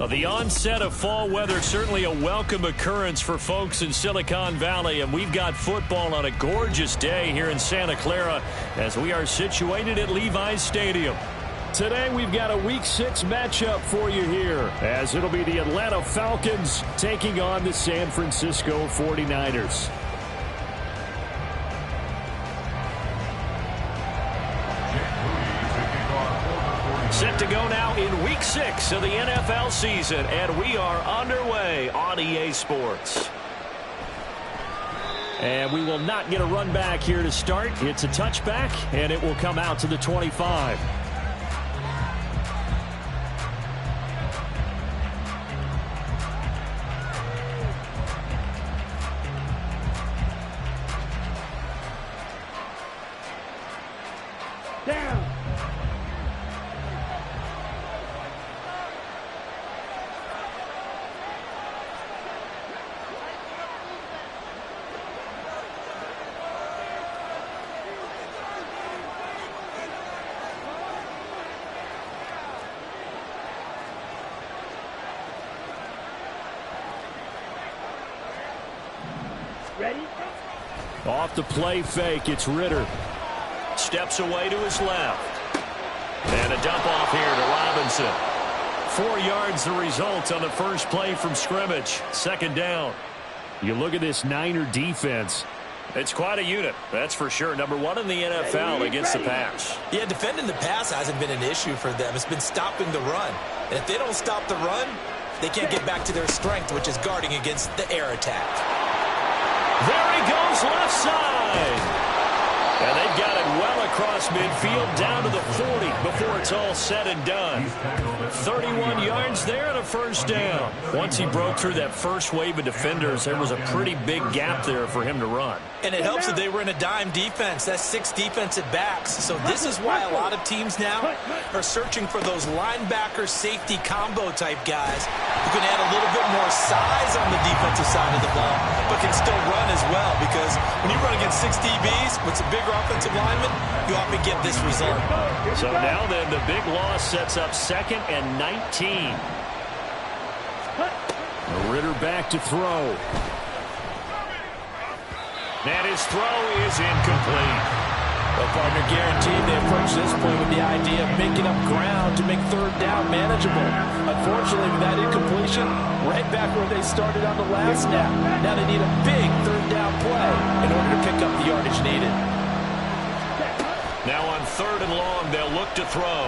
Well, the onset of fall weather, certainly a welcome occurrence for folks in Silicon Valley, and we've got football on a gorgeous day here in Santa Clara as we are situated at Levi's Stadium. Today we've got a Week 6 matchup for you here, as it'll be the Atlanta Falcons taking on the San Francisco 49ers. Set to go now in Week 6 of the NFL season, and we are underway on EA Sports. And we will not get a run back here to start. It's a touchback, and it will come out to the 25. Down. Ready? Off the play fake, it's Ritter. Steps away to his left. And a dump off here to Robinson. 4 yards the result on the first play from scrimmage. Second down. You look at this Niner defense. It's quite a unit, that's for sure. Number 1 in the NFL against the pass. Yeah, defending the pass hasn't been an issue for them. It's been stopping the run. And if they don't stop the run, they can't get back to their strength, which is guarding against the air attack. There he goes, left side. And they've got it well across midfield down to the 40 before it's all said and done. 31 yards there and a first down. Once he broke through that first wave of defenders, there was a pretty big gap there for him to run. And it helps that they were in a dime defense. That's 6 defensive backs. So this is why a lot of teams now are searching for those linebacker safety combo type guys who can add a little bit more size on the defensive side of the ball, but can still run as well. Because when you run against 6 DBs with some bigger offensive linemen, you often get this result. So now then, the big loss sets up 2nd and 19. Ritter back to throw. And his throw is incomplete. Well, partner, guaranteed they approach this play with the idea of making up ground to make third down manageable. Unfortunately, with that incompletion, right back where they started on the last snap. Now they need a big third down play in order to pick up the yardage needed. Now on 3rd and long, they'll look to throw.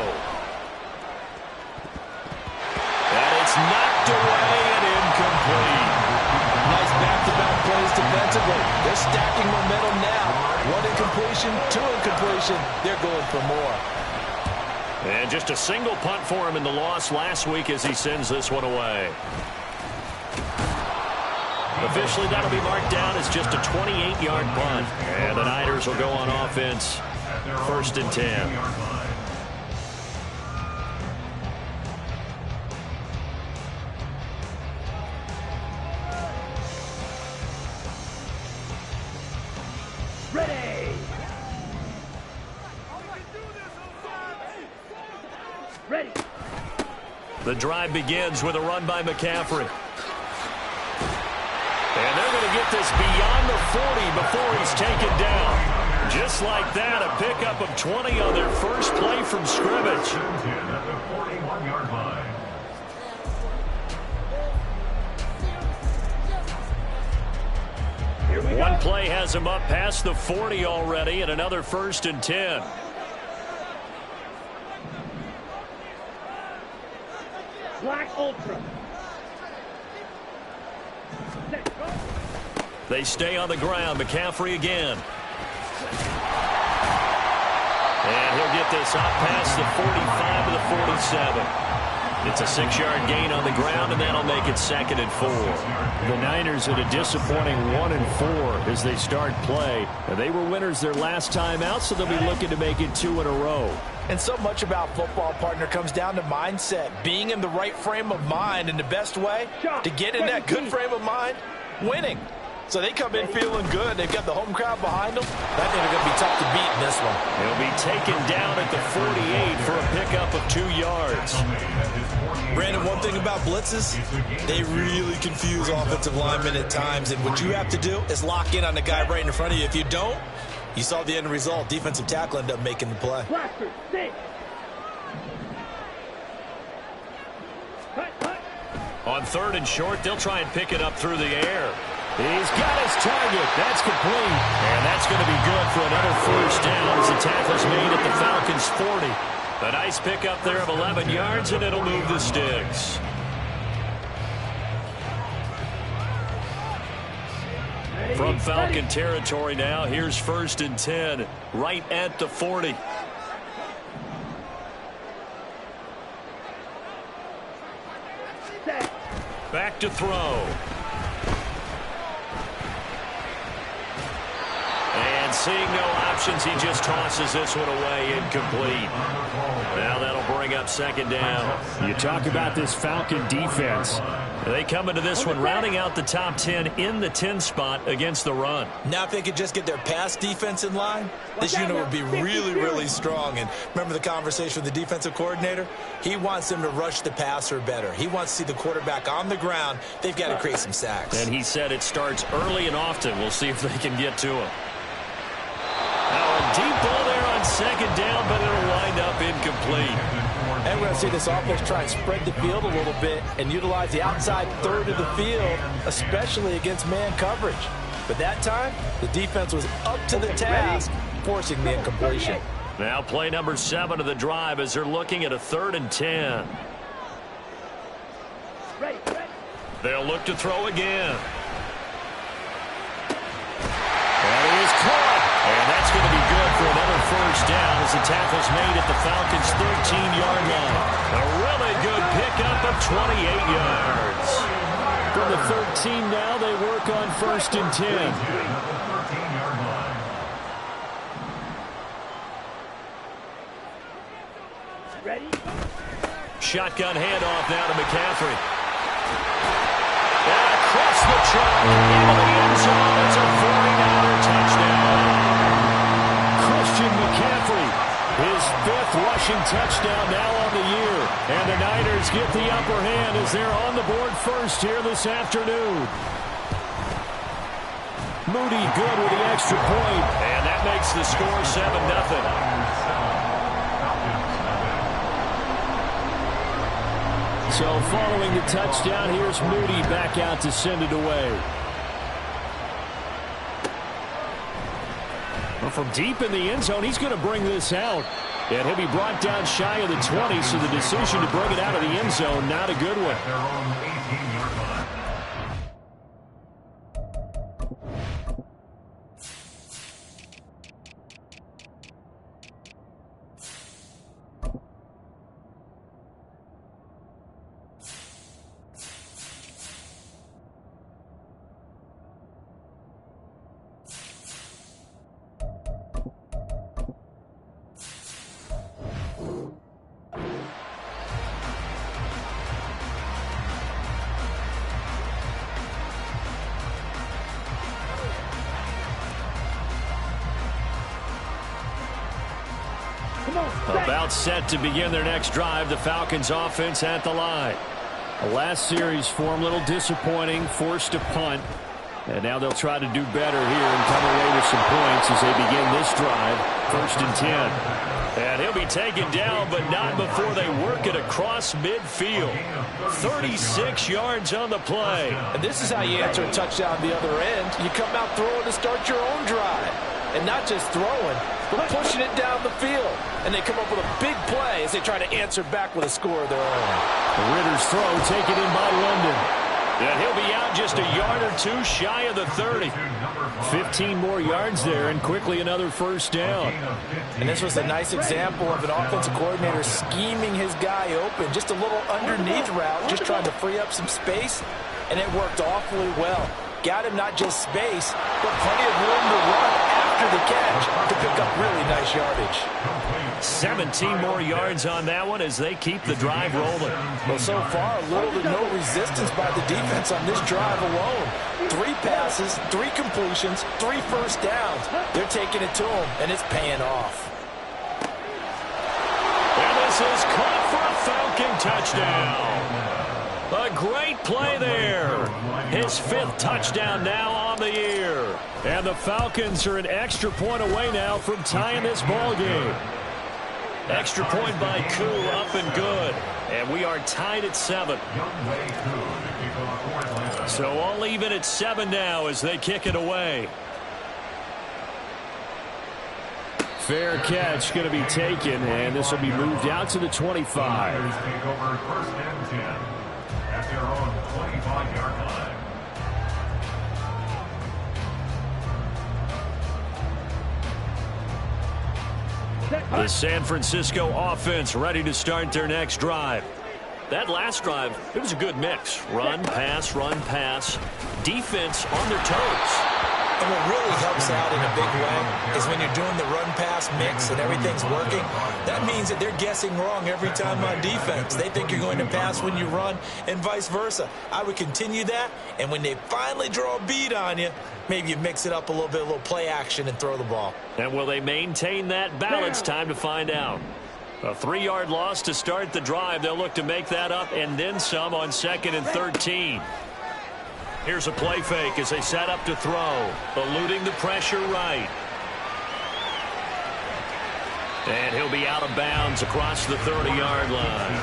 And it's knocked away and incomplete. Nice back-to-back plays defensively. They're stacking momentum now. 1 incompletion, 2 incompletion. They're going for more. And just a single punt for him in the loss last week as he sends this one away. Officially, that'll be marked down as just a 28-yard punt. And the Niners will go on offense. 1st and 10. Ready. Ready. The drive begins with a run by McCaffrey. And they're going to get this beyond the 40 before he's taken down. Just like that, a pickup of 20 on their first play from scrimmage. One play has him up past the 40 already, and another 1st and 10. Black Ultra. They stay on the ground. McCaffrey again. And he'll get this up past the 45 to the 47. It's a 6-yard gain on the ground, and that'll make it 2nd and 4. The Niners at a disappointing 1 and 4 as they start play. They were winners their last time out, so they'll be looking to make it 2 in a row. And so much about football, partner, comes down to mindset. Being in the right frame of mind, and the best way to get in that good frame of mind, winning. So they come in feeling good. They've got the home crowd behind them. I think they're going to be tough to beat in this one. He'll be taken down at the 48 for a pickup of 2 yards. Brandon, one thing about blitzes, they really confuse offensive linemen at times. And what you have to do is lock in on the guy right in front of you. If you don't, you saw the end result. Defensive tackle ended up making the play. Blaster, stay. On 3rd and short, they'll try and pick it up through the air. He's got his target. That's complete. And that's going to be good for another first down as the tackle's made at the Falcons' 40. A nice pickup there of 11 yards, and it'll move the sticks. From Falcon territory now, here's 1st and 10, right at the 40. Back to throw. And seeing no options, he just tosses this one away, incomplete. Now that'll bring up 2nd down. You talk about this Falcon defense. They come into this one rounding out the top 10 in the 10 spot against the run. Now if they could just get their pass defense in line, this unit would be really, really strong. And remember the conversation with the defensive coordinator? He wants them to rush the passer better. He wants to see the quarterback on the ground. They've got to create some sacks. And he said it starts early and often. We'll see if they can get to him. Now a deep ball there on 2nd down, but it'll wind up incomplete. And we're going to see this offense try and spread the field a little bit and utilize the outside 3rd of the field, especially against man coverage. But that time, the defense was up to the task, forcing the incompletion. Now play number 7 of the drive as they're looking at a 3rd and 10. They'll look to throw again. And it is caught. And that's going to be good for another first down as the tackle's made at the Falcons' 13-yard line. A really good pickup of 28 yards. From the 13 now, they work on 1st and 10. Ready? Shotgun handoff now to McCaffrey. And across the track into the end zone. It's a 49er touchdown. McCaffrey, his 5th rushing touchdown now on the year. And the Niners get the upper hand as they're on the board first here this afternoon. Moody good with the extra point. And that makes the score 7-0. So following the touchdown, here's Moody back out to send it away. From deep in the end zone, he's going to bring this out. And he'll be brought down shy of the 20, so the decision to bring it out of the end zone, not a good one. About set to begin their next drive, the Falcons offense at the line. The last series for them, a little disappointing, forced to punt. And now they'll try to do better here and come away with some points as they begin this drive. 1st and 10. And he'll be taken down, but not before they work it across midfield. 36 yards on the play. And this is how you answer a touchdown the other end. You come out throwing to start your own drive. And not just throwing, but pushing it down the field. And they come up with a big play as they try to answer back with a score of their own. Ritter's throw taken in by London. And he'll be out just a yard or 2 shy of the 30. 15 more yards there and quickly another first down. And this was a nice example of an offensive coordinator scheming his guy open. Just a little underneath route, just trying to free up some space. And it worked awfully well. Got him not just space, but plenty of room to run after the catch to pick up really nice yardage. 17 more yards on that one as they keep the drive rolling. Well, so far, little to no resistance by the defense on this drive alone. 3 passes, 3 completions, 3 first downs. They're taking it to him, and it's paying off. And this is caught for a Falcon touchdown. A great play there. His 5th touchdown now on the year. And the Falcons are an extra point away now from tying this ball game. Extra point by Koo, up and good. And we are tied at 7. So all even at 7 now as they kick it away. Fair catch going to be taken, and this will be moved out to the 25. At their own 25-yard line. The San Francisco offense ready to start their next drive. That last drive, it was a good mix. Run, pass, defense on their toes. And what really helps out in a big way is when you're doing the run-pass mix and everything's working, that means that they're guessing wrong every time on defense. They think you're going to pass when you run and vice versa. I would continue that, and when they finally draw a bead on you, maybe you mix it up a little bit, a little play action, and throw the ball. And will they maintain that balance? Time to find out. A 3-yard loss to start the drive. They'll look to make that up and then some on 2nd and 13. Here's a play fake as they set up to throw. Eluding the pressure right. And he'll be out of bounds across the 30-yard line.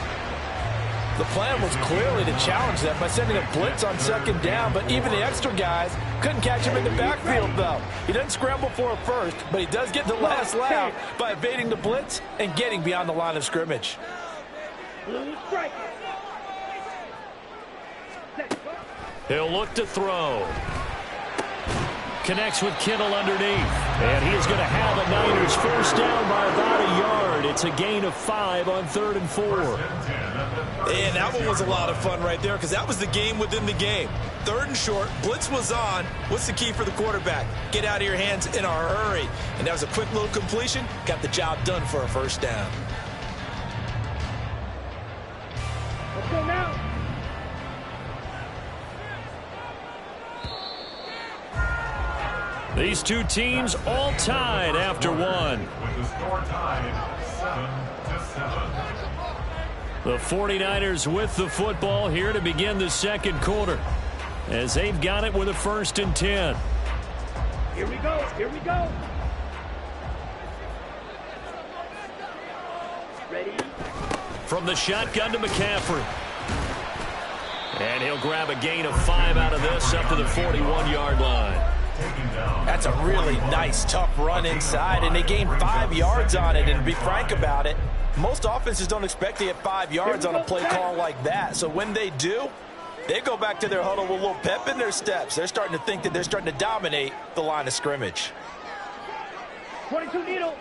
The plan was clearly to challenge them by sending a blitz on 2nd down, but even the extra guys couldn't catch him in the backfield, though. He doesn't scramble for a first, but he does get the last laugh by evading the blitz and getting beyond the line of scrimmage. Blue strike. He'll look to throw. Connects with Kittle underneath. And he is going to have a Niners first down by about a yard. It's a gain of 5 on 3rd and 4. And that one was a lot of fun right there because that was the game within the game. 3rd and short, blitz was on. What's the key for the quarterback? Get out of your hands in a hurry. And that was a quick little completion. Got the job done for a first down. Let's go now. These two teams all tied after one. With the score tied 7-7. The 49ers with the football here to begin the 2nd quarter as they've got it with a 1st and 10. Here we go. Here we go. Ready? From the shotgun to McCaffrey. And he'll grab a gain of 5 out of this up to the 41-yard line. That's a really nice, tough run inside, and they gained 5 yards on it. And to be frank about it, most offenses don't expect to get 5 yards on a play call like that. So when they do, they go back to their huddle with a little pep in their steps. They're starting to think that they're starting to dominate the line of scrimmage. 22 needle.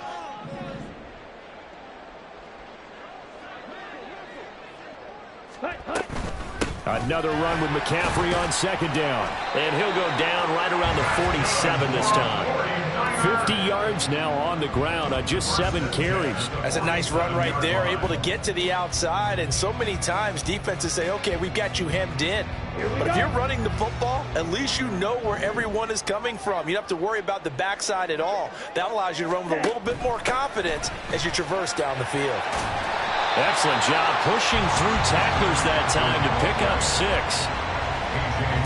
Another run with McCaffrey on 2nd down. And he'll go down right around the 47 this time. 50 yards now on the ground on just 7 carries. That's a nice run right there, able to get to the outside. And so many times defenses say, okay, we've got you hemmed in. But if you're running the football, at least you know where everyone is coming from. You don't have to worry about the backside at all. That allows you to run with a little bit more confidence as you traverse down the field. Excellent job pushing through tacklers that time to pick up 6.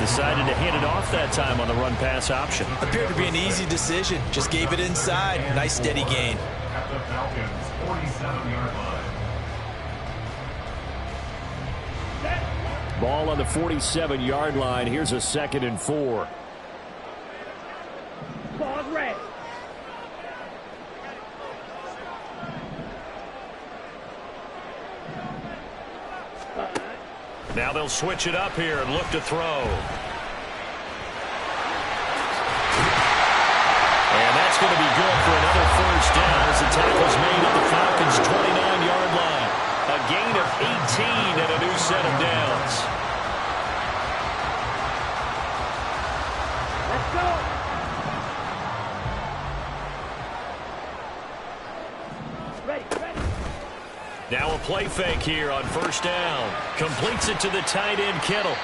Decided to hand it off that time on the run-pass option. Appeared to be an easy decision. Just gave it inside. Nice steady gain. At the Falcons' 47-yard line. Ball on the 47-yard line. Here's a 2nd and 4. Ball's red. Now they'll switch it up here and look to throw. And that's going to be good for another first down as the tackle's made at the Falcons' 29-yard line. A gain of 18 and a new set of downs. Let's go. Ready. Now a play fake here on 1st down. Completes it to the tight end, Kittle.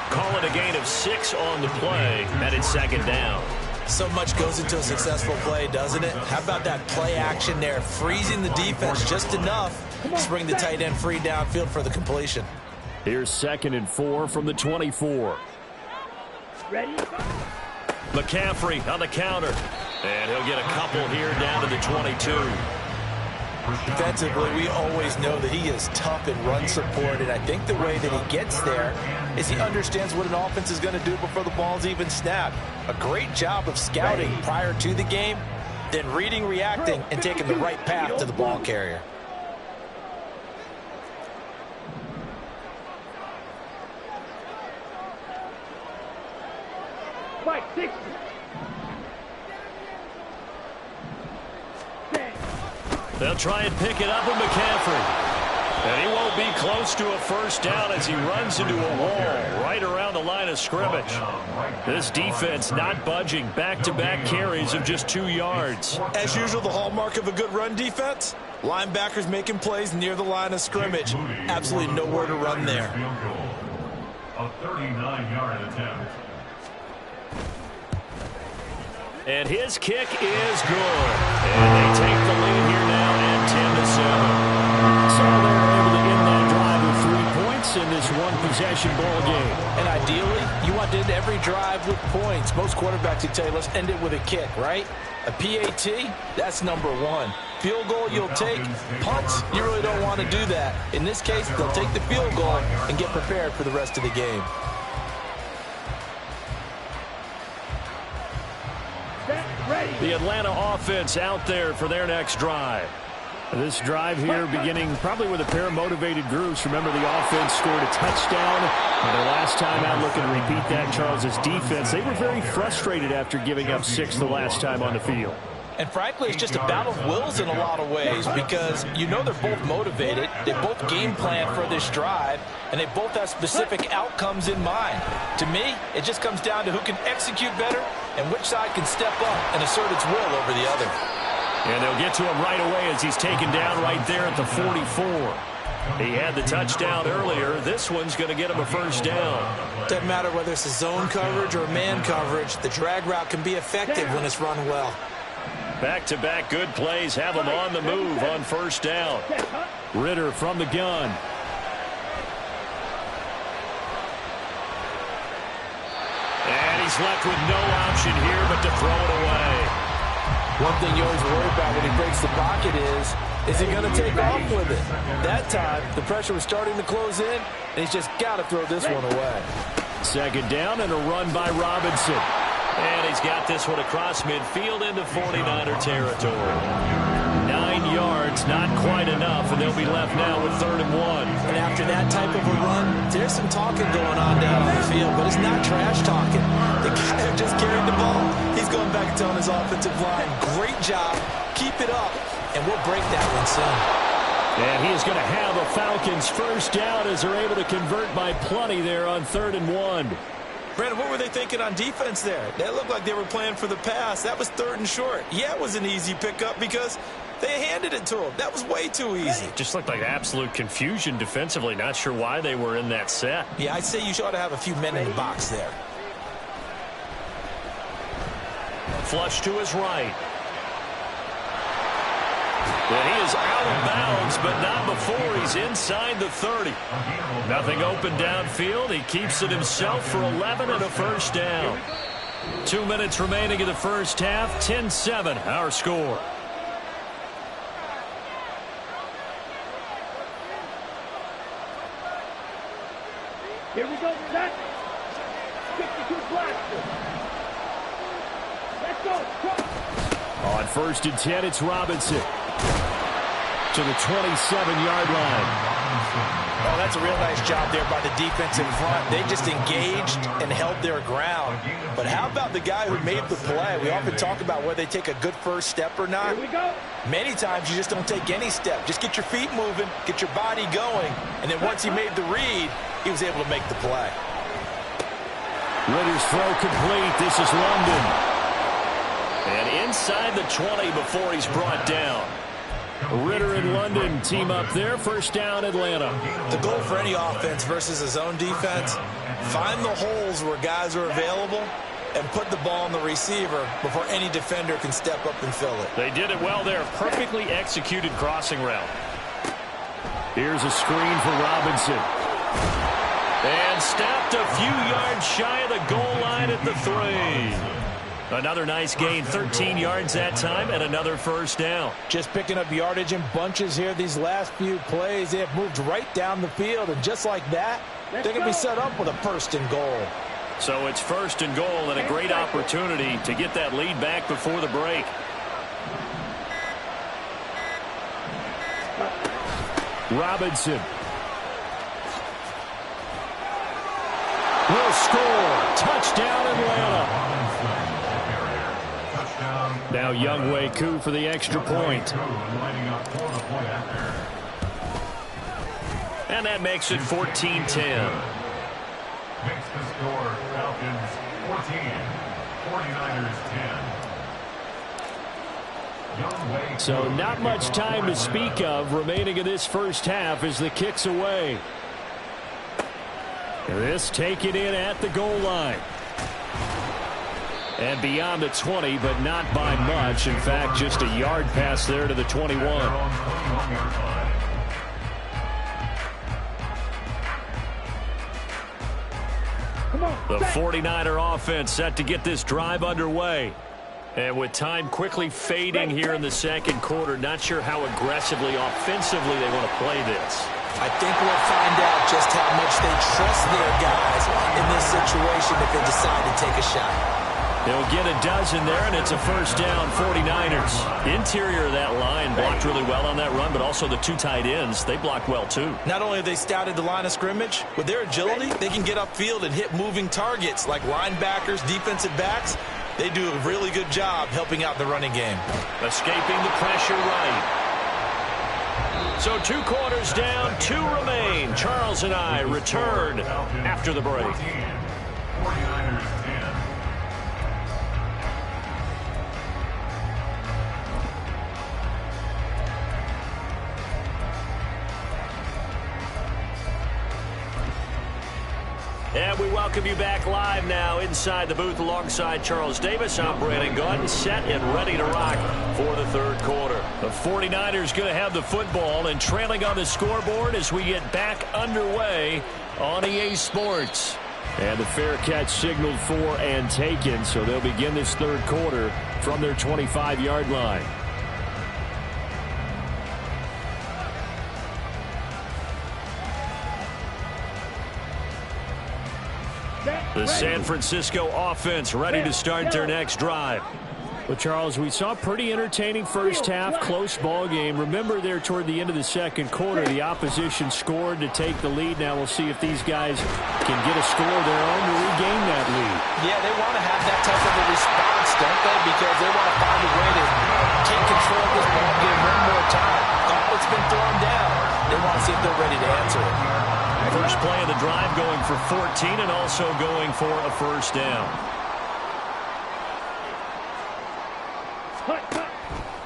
Call it a gain of 6 on the play, and it's second down. So much goes into a successful play, doesn't it? How about that play action there, freezing the defense just enough to bring the tight end free downfield for the completion. Here's 2nd and 4 from the 24. Ready? McCaffrey on the counter. And he'll get a couple here down to the 22. Defensively, we always know that he is tough in run support, and I think the way that he gets there is he understands what an offense is going to do before the ball's even snapped. A great job of scouting prior to the game, then reading, reacting, and taking the right path to the ball carrier. Mike, 60. They'll try and pick it up with McCaffrey. And he won't be close to a first down as he runs into a wall right around the line of scrimmage. This defense not budging. Back-to-back carries of just 2 yards. As usual, the hallmark of a good run defense, linebackers making plays near the line of scrimmage. Absolutely nowhere to run there. A 39-yard attempt. And his kick is good. And they take the lead here now at 10-7. So they're able to end that drive with 3 points in this one-possession ball game. And ideally, you want to end every drive with points. Most quarterbacks would tell you, let's end it with a kick, right? A PAT, that's number 1. Field goal you'll take. Punts, you really don't want to do that. In this case, they'll take the field goal and get prepared for the rest of the game. The Atlanta offense out there for their next drive. This drive here beginning probably with a pair of motivated groups. Remember, the offense scored a touchdown. And their last time out, looking to repeat that, Charles' defense. They were very frustrated after giving up 6 the last time on the field. And frankly, it's just a battle of wills in a lot of ways because you know they're both motivated. They both game plan for this drive, and they both have specific outcomes in mind. To me, it just comes down to who can execute better and which side can step up and assert its will over the other. And they'll get to him right away as he's taken down right there at the 44. He had the touchdown earlier. This one's going to get him a first down. Doesn't matter whether it's a zone coverage or man coverage. The drag route can be effective when it's run well. Back-to-back good plays have him on the move on first down. Ritter from the gun. And he's left with no option here but to throw it away. One thing you always worry about when he breaks the pocket is he going to take off with it? That time, the pressure was starting to close in, and he's just got to throw this one away. Second down and a run by Robinson. And he's got this one across midfield into 49er territory. 9 yards, not quite enough, and they'll be left now with 3rd and 1. And after that type of a run, there's some talking going on down on the field, but it's not trash talking. The guy who just carried the ball, he's going back and telling his offensive line, great job, keep it up, and we'll break that one soon. And he is going to have a Falcons first down as they're able to convert by plenty there on 3rd and 1. Brandon, what were they thinking on defense there? That looked like they were playing for the pass. That was 3rd and short. Yeah, it was an easy pickup because they handed it to him. That was way too easy. Just looked like absolute confusion defensively. Not sure why they were in that set. Yeah, I'd say you ought to have a few men in the box there. Flush to his right. And he is out of bounds, but not before he's inside the 30. Nothing open downfield. He keeps it himself for 11 and a first down. 2 minutes remaining in the first half. 10-7, our score. Here we go, set. 52 blaster. Let's go. On 1st and 10, it's Robinson to the 27-yard line. Oh, that's a real nice job there by the defense in front. They just engaged and held their ground. But how about the guy who made the play? We often talk about whether they take a good first step or not. Here we go. Many times you just don't take any step. Just get your feet moving, get your body going, and then once he made the read, he was able to make the play. Ritter's throw complete. This is London. And inside the 20 before he's brought down. Ritter and London team up there. First down, Atlanta. The goal for any offense versus a zone defense, find the holes where guys are available and put the ball on the receiver before any defender can step up and fill it. They did it well there. Perfectly executed crossing route. Here's a screen for Robinson. And stopped a few yards shy of the goal line at the 3. Another nice gain, 13 yards that time, and another first down. Just picking up yardage in bunches here these last few plays. They have moved right down the field, and just like that, they're going to be set up with a first and goal. So it's first and goal and a great opportunity to get that lead back before the break. Robinson will score. Touchdown, Atlanta. Now Younghoe Koo for the extra point. And that makes it 14-10. Makes the score Falcons 14, 49ers 10. So not much time to speak of remaining in this first half as the kick's away. This taken in at the goal line. And beyond the 20, but not by much. In fact, just a yard pass there to the 21. The 49er offense set to get this drive underway. And with time quickly fading here in the second quarter, not sure how aggressively, offensively they want to play this. I think we'll find out just how much they trust their guys in this situation if they decide to take a shot. They'll get a dozen there, and it's a first down, 49ers. Interior of that line blocked really well on that run, but also the two tight ends, they blocked well too. Not only have they scouted the line of scrimmage, with their agility, they can get upfield and hit moving targets like linebackers, defensive backs. They do a really good job helping out the running game. Escaping the pressure right. So 2 quarters down, 2 remain. Charles and I return after the break. 49ers 10. And we welcome you back live now inside the booth alongside Charles Davis. I'm Brandon Gaudin, set and ready to rock for the third quarter. The 49ers going to have the football and trailing on the scoreboard as we get back underway on EA Sports. And the fair catch signaled for and taken, so they'll begin this third quarter from their 25-yard line. The San Francisco offense ready to start their next drive. Well, Charles, we saw a pretty entertaining first half, close ball game. Remember there toward the end of the second quarter, the opposition scored to take the lead. Now we'll see if these guys can get a score of their own to regain that lead. Yeah, they want to have that type of a response, don't they? Because they want to find a way to take control of this ball game one more time. What's been thrown down, they want to see if they're ready to answer it. First play of the drive going for 14 and also going for a first down.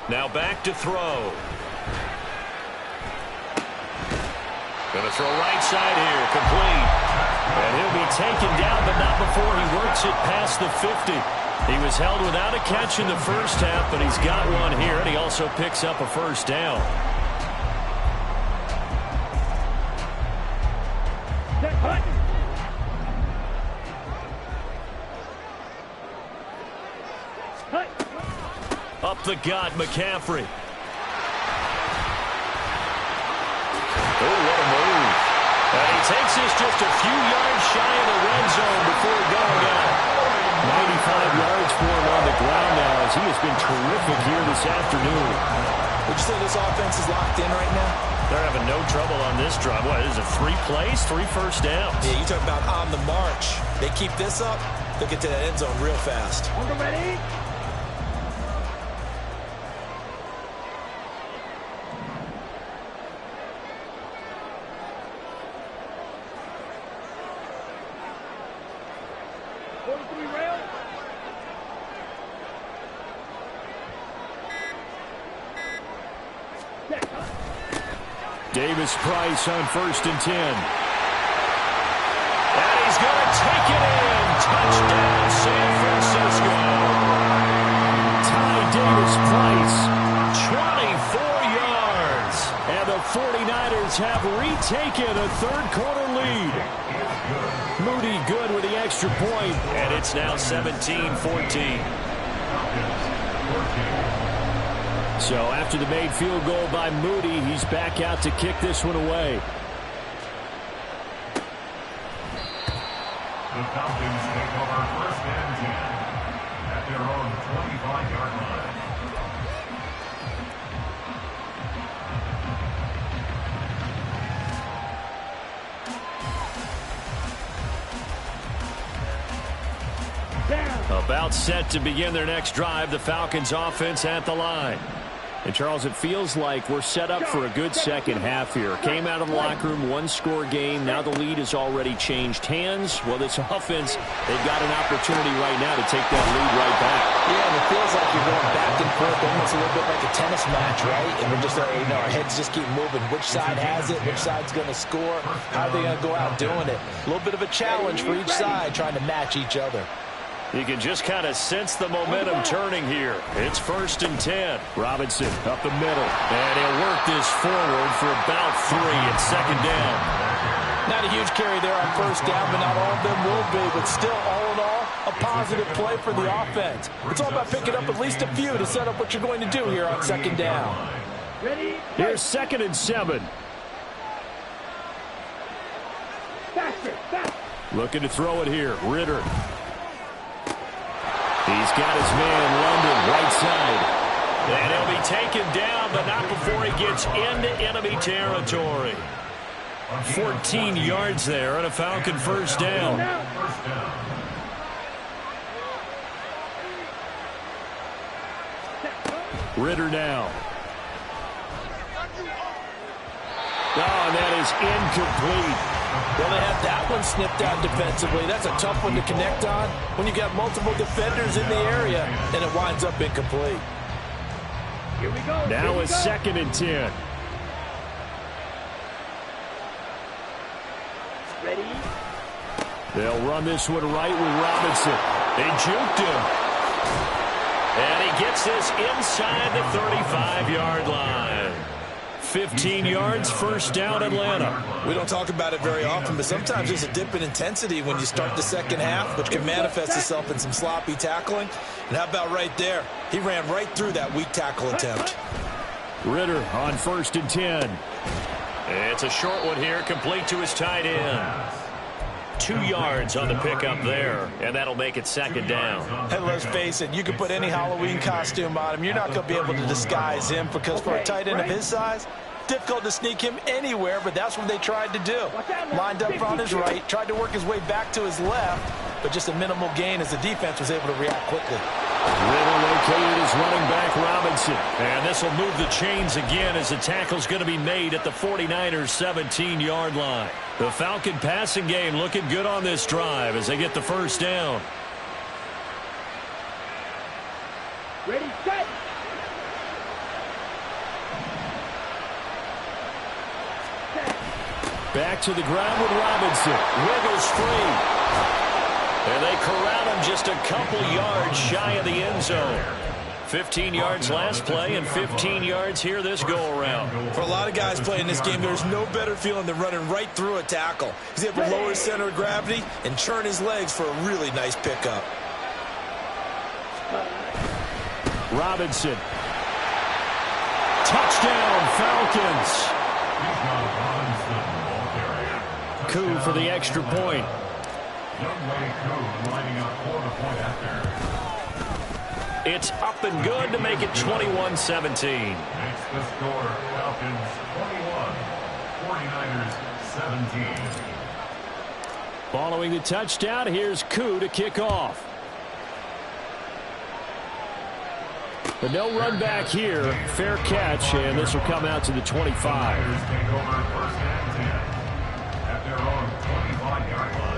Now back to throw. Going to throw right side here, complete. And he'll be taken down, but not before he works it past the 50. He was held without a catch in the first half, but he's got one here, and he also picks up a first down. Up the gut, McCaffrey. Oh, what a move. And he takes this just a few yards shy of the red zone before going out. 95 yards for him on the ground now as he has been terrific here this afternoon. Would you say this offense is locked in right now? They're having no trouble on this drive. What, is it 3 plays, 3 first downs? Yeah, you talk about on the march. They keep this up, they'll get to that end zone real fast. Ready? Davis-Price on 1st and 10. And he's going to take it in. Touchdown, San Francisco. Ty Davis-Price, 24 yards. And the 49ers have retaken a third-quarter lead. Moody good with the extra point. And it's now 17-14. So after the made field goal by Moody, he's back out to kick this one away. The Falcons take over 1st and 10 at their own 25-yard line. About set to begin their next drive, the Falcons offense at the line. And, Charles, it feels like we're set up for a good second half here. Came out of the locker room, one-score game. Now the lead has already changed hands. Well, this offense, they've got an opportunity right now to take that lead right back. Yeah, and it feels like you're going back and forth, almost a little bit like a tennis match, right? And we're just, our heads just keep moving. Which side has it? Which side's going to score? How are they going to go out doing it? A little bit of a challenge for each side, trying to match each other. You can just kind of sense the momentum turning here. It's 1st and 10. Robinson up the middle. And he'll work this forward for about 3 at 2nd down. Not a huge carry there on 1st down, but not all of them will be. But still, all in all, a positive play for the offense. It's all about picking up at least a few to set up what you're going to do here on 2nd down. Here's 2nd and 7. Faster, faster. Looking to throw it here. Ritter. He's got his man, London, right side. And he'll be taken down, but not before he gets into enemy territory. 14 yards there and a Falcon 1st down. Ritter now. Oh, and that is incomplete. Well, they had that one snipped out defensively. That's a tough one to connect on when you got multiple defenders in the area, and it winds up incomplete. Here we go. Now it's 2nd and 10. Ready? They'll run this one right with Robinson. They juked him. And he gets this inside the 35-yard line. 15 yards, 1st down, Atlanta. We don't talk about it very often, but sometimes there's a dip in intensity when you start the second half, which can manifest itself in some sloppy tackling. And how about right there? He ran right through that weak tackle attempt. Ritter on 1st and 10. It's a short one here, complete to his tight end. 2 yards on the pickup there, and that'll make it 2nd down. And let's face it, you can put any Halloween costume on him. You're not going to be able to disguise him because for a tight end of his size, difficult to sneak him anywhere, but that's what they tried to do. Lined up on his right, tried to work his way back to his left, but just a minimal gain as the defense was able to react quickly. Ritter located his running back, Robinson. And this will move the chains again as the tackle's going to be made at the 49ers' 17-yard line. The Falcon passing game looking good on this drive as they get the 1st down. Ready, set. Back to the ground with Robinson. Wiggles free. And they corral him just a couple yards shy of the end zone. 15 yards last play and 15 yards here this go-around. For a lot of guys playing this game, there's no better feeling than running right through a tackle. He's able to lower his center of gravity and churn his legs for a really nice pickup. Robinson. Touchdown, Falcons. Coup for the extra point. It's up and good to make it 21-17. Makes the score Falcons 21, 49ers 17. Following the touchdown, here's Coup to kick off. But no run back here. Fair catch, and this will come out to the 25. Falcons take over 1st and 10 at their own 25-yard line.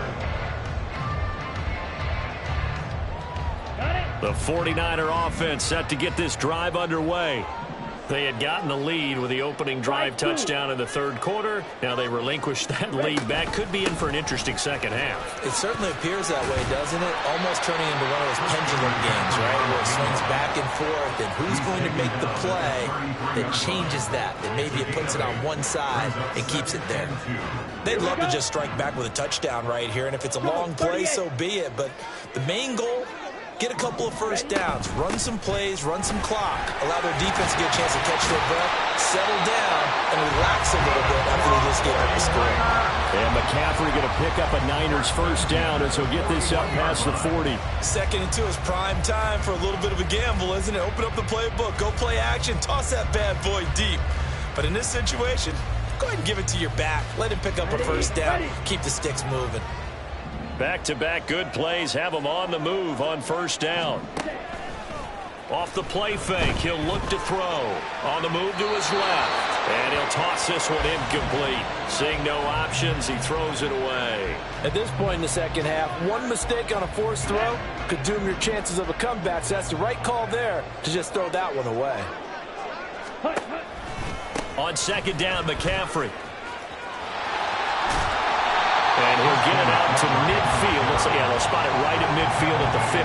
The 49er offense set to get this drive underway. They had gotten the lead with the opening drive touchdown in the third quarter. Now they relinquished that lead back. Could be in for an interesting second half. It certainly appears that way, doesn't it? Almost turning into one of those pendulum games, right, where it swings back and forth, and who's going to make the play that changes that maybe it puts it on one side and keeps it there. They'd love to just strike back with a touchdown right here, and if it's a long play, so be it. But the main goal, get a couple of first downs, run some plays, run some clock, allow their defense to get a chance to catch their breath, settle down, and relax a little bit after they just gave up the score. And McCaffrey going to pick up a Niners first down as he'll get this up past the 40. 2nd and 2 is prime time for a little bit of a gamble, isn't it? Open up the playbook, go play action, toss that bad boy deep. But in this situation, go ahead and give it to your back. Let him pick up a first down. Keep the sticks moving. Back-to-back good plays have him on the move on first down. Off the play fake, he'll look to throw. On the move to his left. And he'll toss this one incomplete. Seeing no options, he throws it away. At this point in the second half, one mistake on a forced throw could doom your chances of a comeback. So that's the right call there to just throw that one away. On second down, McCaffrey. And he'll get it out to midfield. Let's see, yeah, they'll spot it right at midfield at the 50.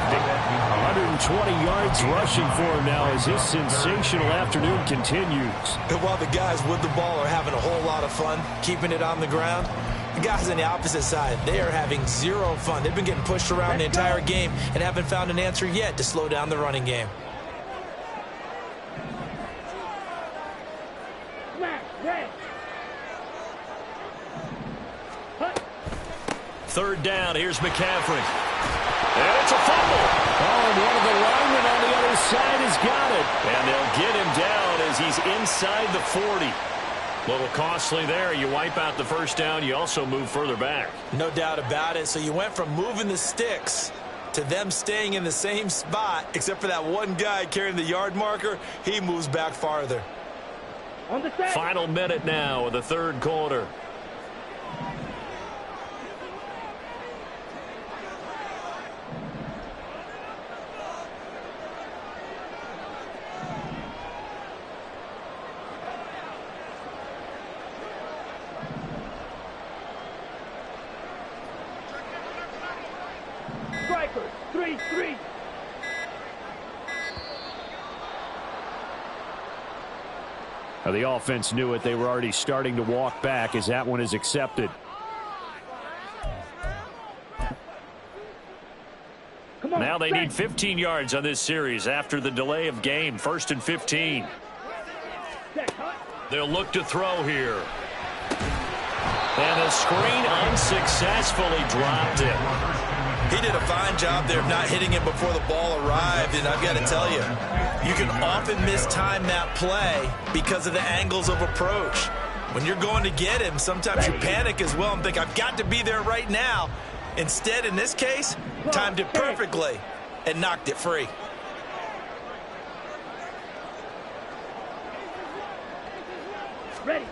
120 yards rushing for him now as his sensational afternoon continues. And while the guys with the ball are having a whole lot of fun keeping it on the ground, the guys on the opposite side, they are having zero fun. They've been getting pushed around the entire game and haven't found an answer yet to slow down the running game. Third down, here's McCaffrey. And it's a fumble. Oh, and one of the linemen on the other side has got it. And they'll get him down as he's inside the 40. A little costly there. You wipe out the first down. You also move further back. No doubt about it. So you went from moving the sticks to them staying in the same spot, except for that one guy carrying the yard marker. He moves back farther. Final minute now of the third quarter. Strikers, 3-3. Now the offense knew it. They were already starting to walk back as that one is accepted. Now they need 15 yards on this series after the delay of game. 1st and 15. They'll look to throw here. And the screen unsuccessfully dropped it. He did a fine job there of not hitting it before the ball arrived, and I've got to tell you, you can often mistime that play because of the angles of approach. When you're going to get him, sometimes you panic as well and think, I've got to be there right now. Instead, in this case, timed it perfectly and knocked it free. Ready.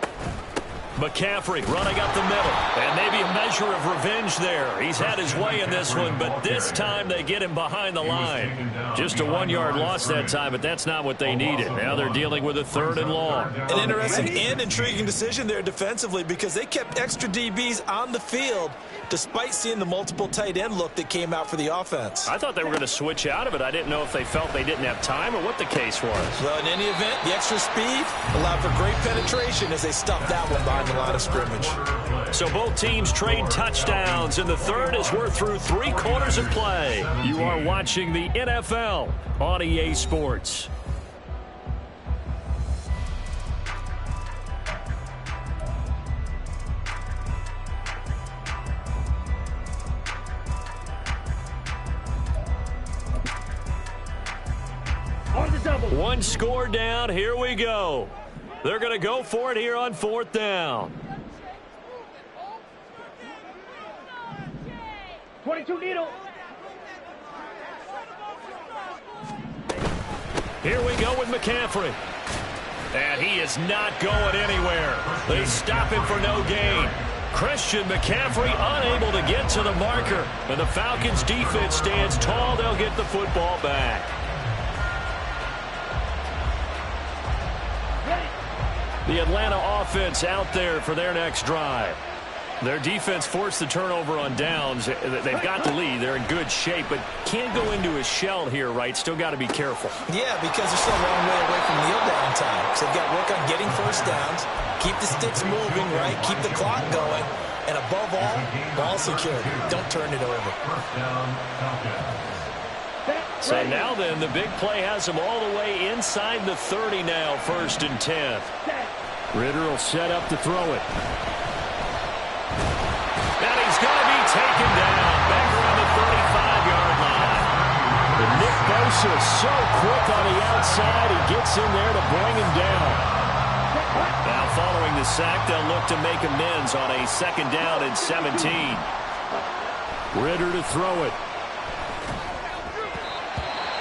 McCaffrey running up the middle. And maybe a measure of revenge there. He's had his way in this one, but this time they get him behind the line. Just a 1-yard loss that time, but that's not what they needed. Now they're dealing with a 3rd and long. An interesting and intriguing decision there defensively because they kept extra DBs on the field despite seeing the multiple tight end look that came out for the offense. I thought they were going to switch out of it. I didn't know if they felt they didn't have time or what the case was. Well, in any event, the extra speed allowed for great penetration as they stuffed that one behind the line of scrimmage. So both teams trade touchdowns in the third as we're through 3 quarters of play. You are watching the NFL on EA Sports. One score down. Here we go. They're going to go for it here on 4th down. 22 needle. Here we go with McCaffrey. And he is not going anywhere. They stop him for no gain. Christian McCaffrey unable to get to the marker. And the Falcons defense stands tall. They'll get the football back. The Atlanta offense out there for their next drive. Their defense forced the turnover on downs. They've got the lead. They're in good shape, but can't go into a shell here, right? Still got to be careful. Yeah, because they're still a long way away from kneel down time. So they've got to work on getting first downs, keep the sticks moving, right? Keep the clock going. And above all, ball security. Don't turn it over. First down, Falcons. So now then, the big play has them all the way inside the 30 now, 1st and 10. Ritter will set up to throw it. And he's going to be taken down back around the 35-yard line. And Nick Bosa is so quick on the outside. He gets in there to bring him down. Now following the sack, they'll look to make amends on a 2nd down and 17. Ritter to throw it.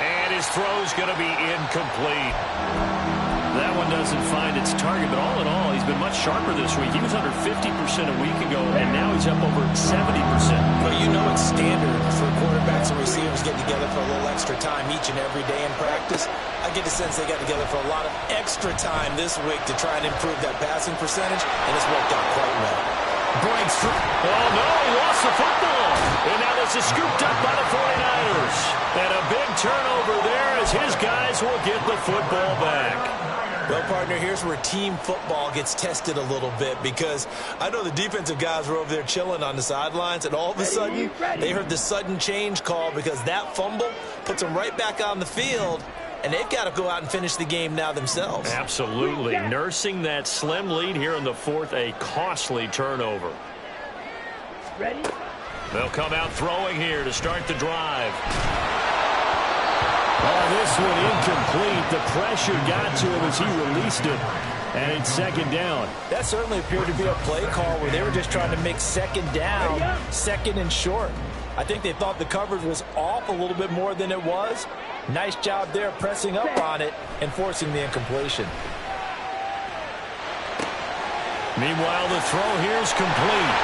And his throw's going to be incomplete. That one doesn't find its target, but all in all, he's been much sharper this week. He was under 50% a week ago, and now he's up over 70%. Well, you know it's standard for quarterbacks and receivers getting together for a little extra time each and every day in practice. I get the sense they got together for a lot of extra time this week to try and improve that passing percentage, and it's worked out quite well. Breaks through. Oh, no, he lost the football. And now this is scooped up by the 49ers. And a big turnover there as his guys will get the football back. Well, partner, here's where team football gets tested a little bit, because I know the defensive guys were over there chilling on the sidelines, and all of a sudden they heard the sudden change call because that fumble puts them right back on the field, and they've got to go out and finish the game now themselves. Absolutely. Nursing that slim lead here in the 4th, a costly turnover. Ready? They'll come out throwing here to start the drive. Oh, this one incomplete. The pressure got to him as he released it. And it's 2nd down. That certainly appeared to be a play call where they were just trying to make 2nd down, 2nd and short. I think they thought the coverage was off a little bit more than it was. Nice job there pressing up on it and forcing the incompletion. Meanwhile, the throw here is complete.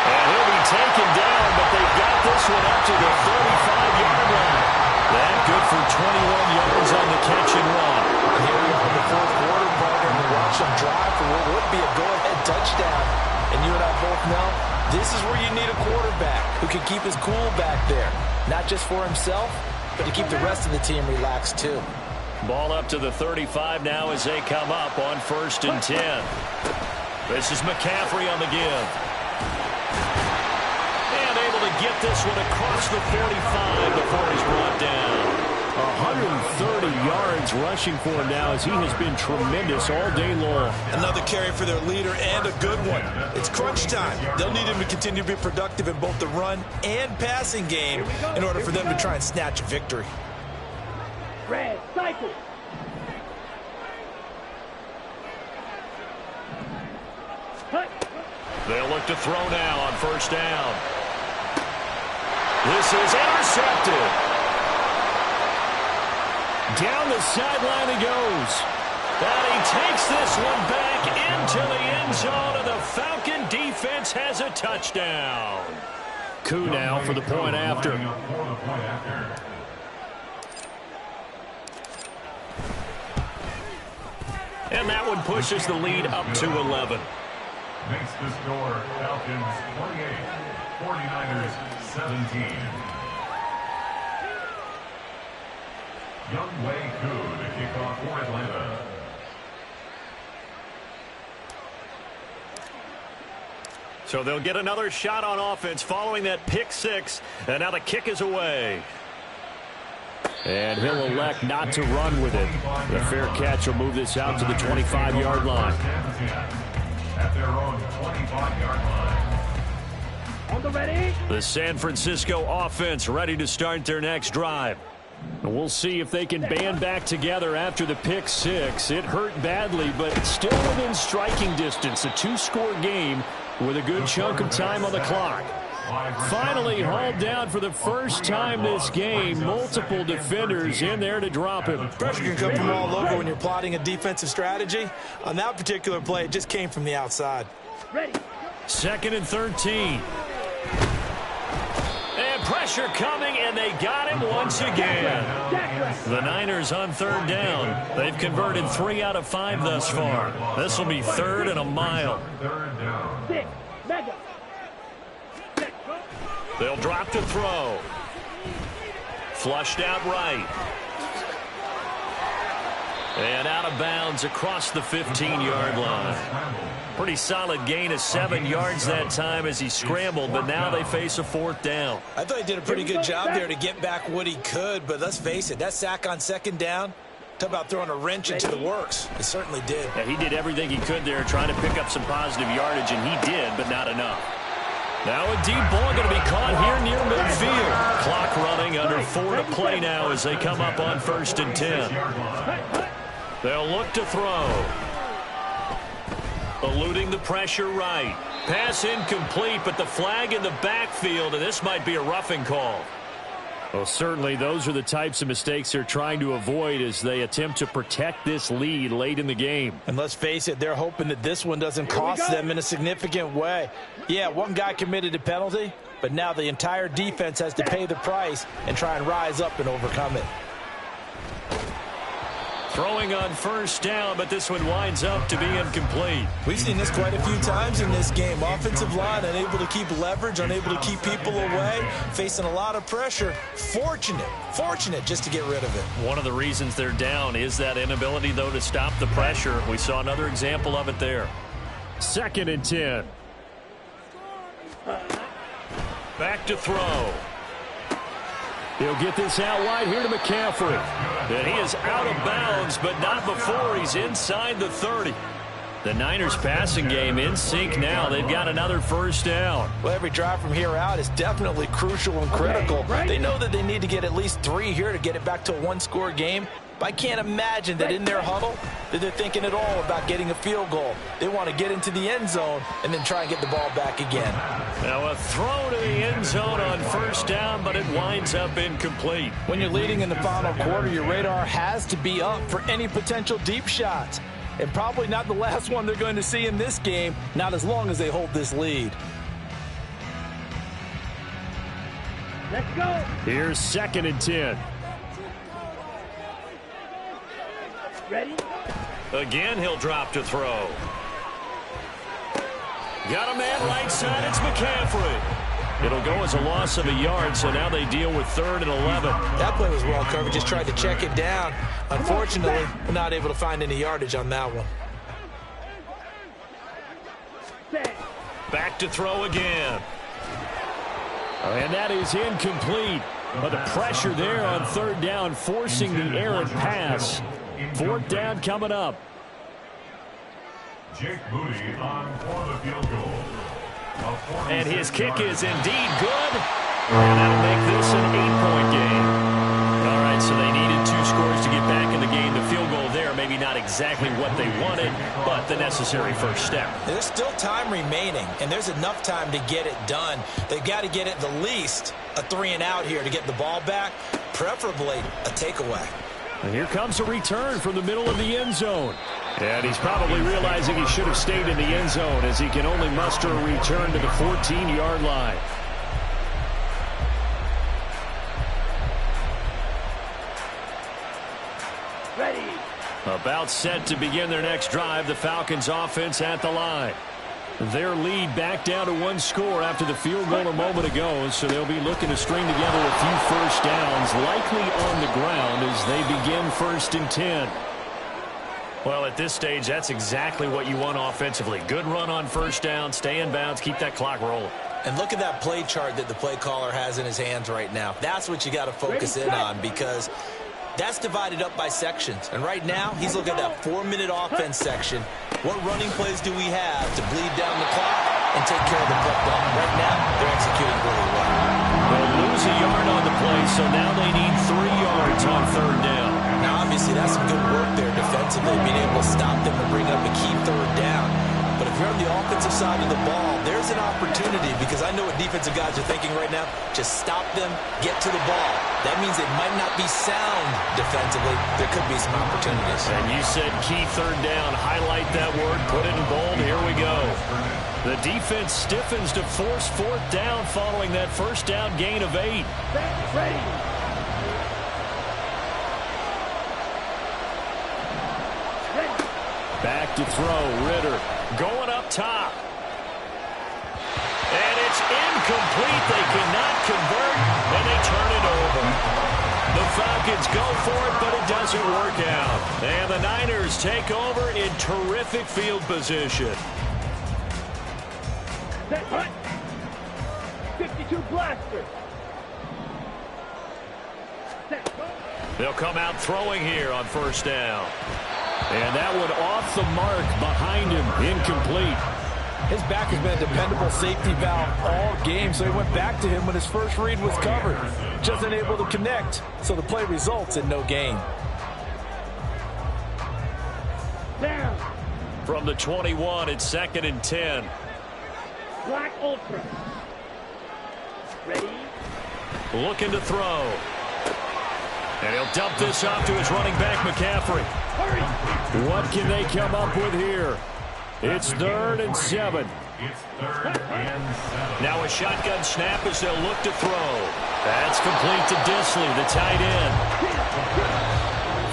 And he'll be taken down, but they've got this one up to the 35-yard line. That good for 21 yards on the catch and run. Here we are in the 4th quarter, partner, and we watch them drive for what would be a go-ahead touchdown. And you and I both know this is where you need a quarterback who can keep his cool back there. Not just for himself, but to keep the rest of the team relaxed too. Ball up to the 35 now as they come up on 1st and 10. This is McCaffrey on the give. And able to get this one across the 45 before he's brought down. 130 yards rushing for him now as he has been tremendous all day long. Another carry for their leader and a good one. It's crunch time. They'll need him to continue to be productive in both the run and passing game in order for them to try and snatch a victory. Red, cycle. Cut. They'll look to throw now on 1st down. This is intercepted. Down the sideline he goes. And he takes this one back into the end zone, and the Falcon defense has a touchdown. Coup now for the point after. And that one pushes the lead up to 11. Makes the score Falcons 28, 49ers 17. Young Wei Koo to kick off for Atlanta. So they'll get another shot on offense following that pick 6. And now the kick is away. And he'll elect not to run with it. The fair catch will move this out to the 25-yard line. At their own 25-yard line. On the ready. The San Francisco offense ready to start their next drive. We'll see if they can band back together after the pick 6. It hurt badly, but still within striking distance. A 2-score game with a good chunk of time on the clock. Finally hauled down for the first time this game. Multiple defenders in there to drop him. Pressure can come from all over when you're plotting a defensive strategy. On that particular play, it just came from the outside. Ready. 2nd and 13. And pressure coming, and they got him once again. The Niners on third down. They've converted 3 out of 5 thus far. This will be 3rd and a mile. They'll drop to throw. Flushed out right. And out of bounds across the 15-yard line. Pretty solid gain of 7 yards that time as he scrambled, but now they face a 4th down. I thought he did a pretty good job there to get back what he could, but let's face it, that sack on 2nd down, talk about throwing a wrench into the works. It certainly did. Yeah, he did everything he could there trying to pick up some positive yardage, and he did, but not enough. Now a deep ball going to be caught here near midfield. Clock running under 4 to play now as they come up on 1st and 10. They'll look to throw. Eluding the pressure right. Pass incomplete, but the flag in the backfield, and this might be a roughing call. Well, certainly those are the types of mistakes they're trying to avoid as they attempt to protect this lead late in the game. And let's face it, they're hoping that this one doesn't cost them in a significant way. Yeah, one guy committed a penalty, but now the entire defense has to pay the price and try and rise up and overcome it. Throwing on 1st down, but this one winds up to be incomplete. We've seen this quite a few times in this game. Offensive line unable to keep leverage, unable to keep people away, facing a lot of pressure. Fortunate just to get rid of it. One of the reasons they're down is that inability, though, to stop the pressure. We saw another example of it there. 2nd and 10. Back to throw. He'll get this out wide here to McCaffrey. And he is out of bounds, but not before he's inside the 30. The Niners passing game in sync now. They've got another 1st down. Well, every drive from here out is definitely crucial and critical. They know that they need to get at least 3 here to get it back to a 1-score game. But I can't imagine that in their huddle that they're thinking at all about getting a field goal. They want to get into the end zone and then try and get the ball back again. Now a throw to the end zone on 1st down, but it winds up incomplete. When you're leading in the final quarter, your radar has to be up for any potential deep shots. And probably not the last one they're going to see in this game, not as long as they hold this lead. Let's go. Here's 2nd and 10. Ready? Again, he'll drop to throw. Got a man right side. It's McCaffrey. It'll go as a loss of a yard, so now they deal with 3rd and 11. That play was well covered. Just tried to check it down. Unfortunately, we're not able to find any yardage on that one. Back to throw again. And that is incomplete. But the pressure there on 3rd down, forcing the errant pass. 4th down coming up. Jake Moody on for the field goal. And his kick is indeed good. And that'll make this an 8-point game. All right, so they needed 2 scores to get back in the game. The field goal there, maybe not exactly what they wanted, but the necessary 1st step. There's still time remaining, and there's enough time to get it done. They've got to get at the least a 3-and-out here to get the ball back, preferably a takeaway. And here comes a return from the middle of the end zone. And he's probably realizing he should have stayed in the end zone as he can only muster a return to the 14-yard line. Ready. About set to begin their next drive, the Falcons offense at the line. Their lead back down to 1 score after the field goal a moment ago, so they'll be looking to string together a few 1st downs, likely on the ground as they begin 1st and 10. Well, at this stage, that's exactly what you want offensively. Good run on 1st down, stay in bounds, keep that clock rolling. And look at that play chart that the play caller has in his hands right now. That's what you got to focus in on, because that's divided up by sections. And right now, he's looking at that 4-minute offense section. What running plays do we have to bleed down the clock and take care of the football? Right now, they're executing really well. They'll lose a yard on the play, so now they need 3 yards on 3rd down. Now, obviously, that's some good work there defensively, being able to stop them and bring up a key 3rd down. But But if you're on the offensive side of the ball, there's an opportunity, because I know what defensive guys are thinking right now. Just stop them, get to the ball. That means it might not be sound defensively. There could be some opportunities. And you said key third down. Highlight that word. Put it in bold. Here we go. The defense stiffens to force fourth down following that first down gain of 8. Ready. Back to throw. Ritter going up top. And it's incomplete. They cannot convert, and they turn it over. The Falcons go for it, but it doesn't work out. And the Niners take over in terrific field position. Set, hut. 52 blaster. Set, go. They'll come out throwing here on first down. And that one off the mark behind him. Incomplete. His back has been a dependable safety valve all game, so he went back to him when his first read was covered. Just unable to connect, so the play results in no gain. Down. From the 21, it's 2nd and 10. Black Ultra. Ready. Looking to throw. And he'll dump this off to his running back, McCaffrey. Hurry. What can they come up with here? It's 3rd and 7. It's 3rd and 7. Now a shotgun snap as they'll look to throw. That's complete to Disley, the tight end.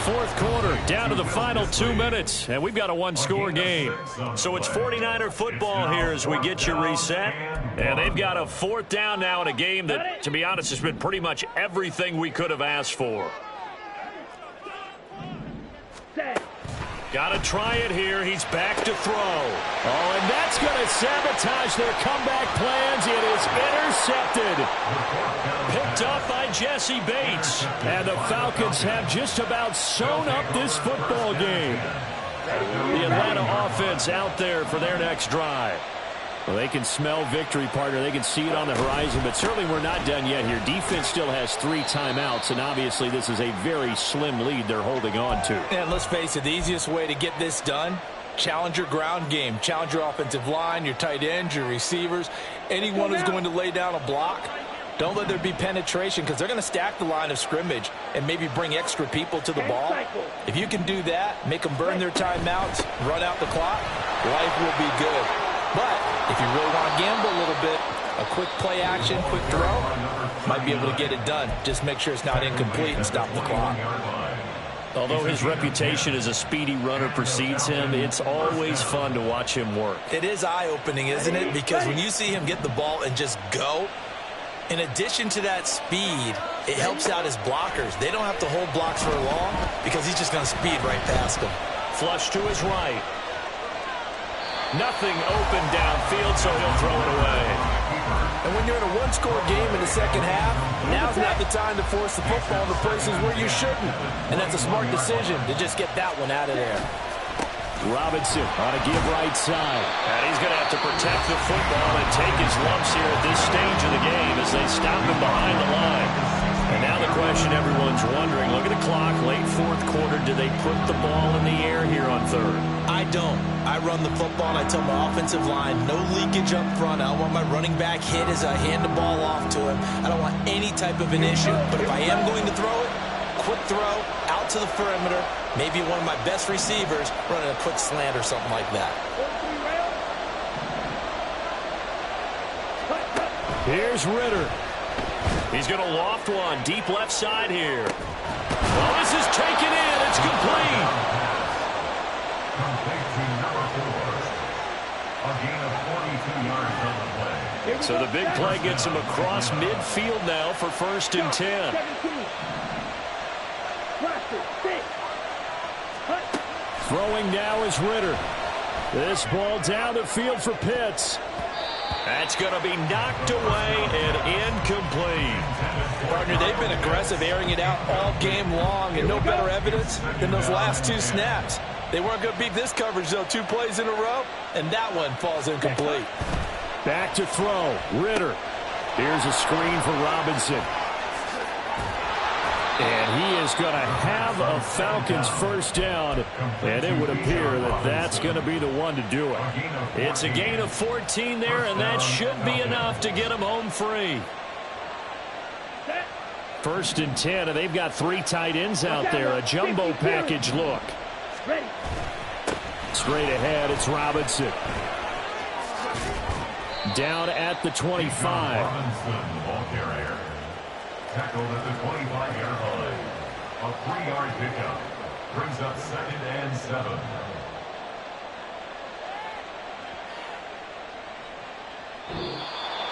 Fourth quarter, down to the final 2 minutes, and we've got a one-score game. So it's 49er football here as we get you reset. And they've got a fourth down now in a game that, to be honest, has been pretty much everything we could have asked for. Set. Got to try it here. He's back to throw. Oh, and that's going to sabotage their comeback plans. It is intercepted. Picked up by Jesse Bates. And the Falcons have just about sewn up this football game. The Atlanta offense out there for their next drive. Well, they can smell victory, partner. They can see it on the horizon, but certainly we're not done yet here. Defense still has 3 timeouts, and obviously this is a very slim lead they're holding on to. And let's face it, the easiest way to get this done, challenge your ground game. Challenge your offensive line, your tight ends, your receivers, anyone who's going to lay down a block. Don't let there be penetration, because they're going to stack the line of scrimmage and maybe bring extra people to the ball. If you can do that, make them burn their timeouts, run out the clock, life will be good. But if you really want to gamble a little bit, a quick play action, quick throw, might be able to get it done. Just make sure it's not incomplete and stop the clock. Although his reputation as a speedy runner precedes him, it's always fun to watch him work. It is eye-opening, isn't it? Because when you see him get the ball and just go, in addition to that speed, it helps out his blockers. They don't have to hold blocks for long because he's just going to speed right past them. Flush to his right. Nothing open downfield, so he'll throw it away. And when you're in a one-score game in the second half, now's not the time to force the football to places where you shouldn't. And that's a smart decision to just get that one out of there. Robinson on a give right side. And he's going to have to protect the football and take his lumps here at this stage of the game as they stop him behind the line. And now the question everyone's wondering, look at the clock, late fourth quarter, do they put the ball in the air here on third? I don't. I run the football, and I tell my offensive line, no leakage up front. I don't want my running back hit as I hand the ball off to him. I don't want any type of an issue. But if I am going to throw it, quick throw, out to the perimeter, maybe one of my best receivers running a quick slant or something like that. Here's Ritter. He's going to loft one deep left side here. Well, this is taken in. It's complete. Complete to number 4. A gain of 42 yards on the play. So the big play gets him across midfield now for 1st and 10. Throwing now is Ritter. This ball down the field for Pitts. That's going to be knocked away and incomplete. Partner, they've been aggressive, airing it out all game long, and no better evidence than those last 2 snaps. They weren't going to beat this coverage, though, 2 plays in a row, and that one falls incomplete. Back to throw, Ritter. Here's a screen for Robinson. And he is going to have a Falcons first down, and it would appear that that's going to be the one to do it. It's a gain of 14 there, and that should be enough to get him home free. First and 10, and they've got 3 tight ends out there. A jumbo package look. Straight ahead, it's Robinson. Down at the 25. Robinson, the ball carrier. Tackled at the 25-yard line. A 3-yard pickup. Brings up 2nd and 7.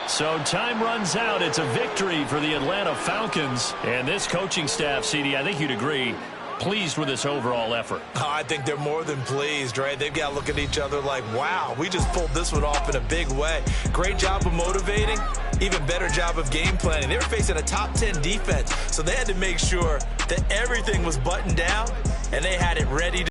So time runs out. It's a victory for the Atlanta Falcons. And this coaching staff, CD, I think you'd agree, pleased with this overall effort. Oh, I think they're more than pleased, right? They've got to look at each other like, wow, we just pulled this one off in a big way. Great job of motivating, even better job of game planning. They were facing a top 10 defense, so they had to make sure that everything was buttoned down and they had it ready to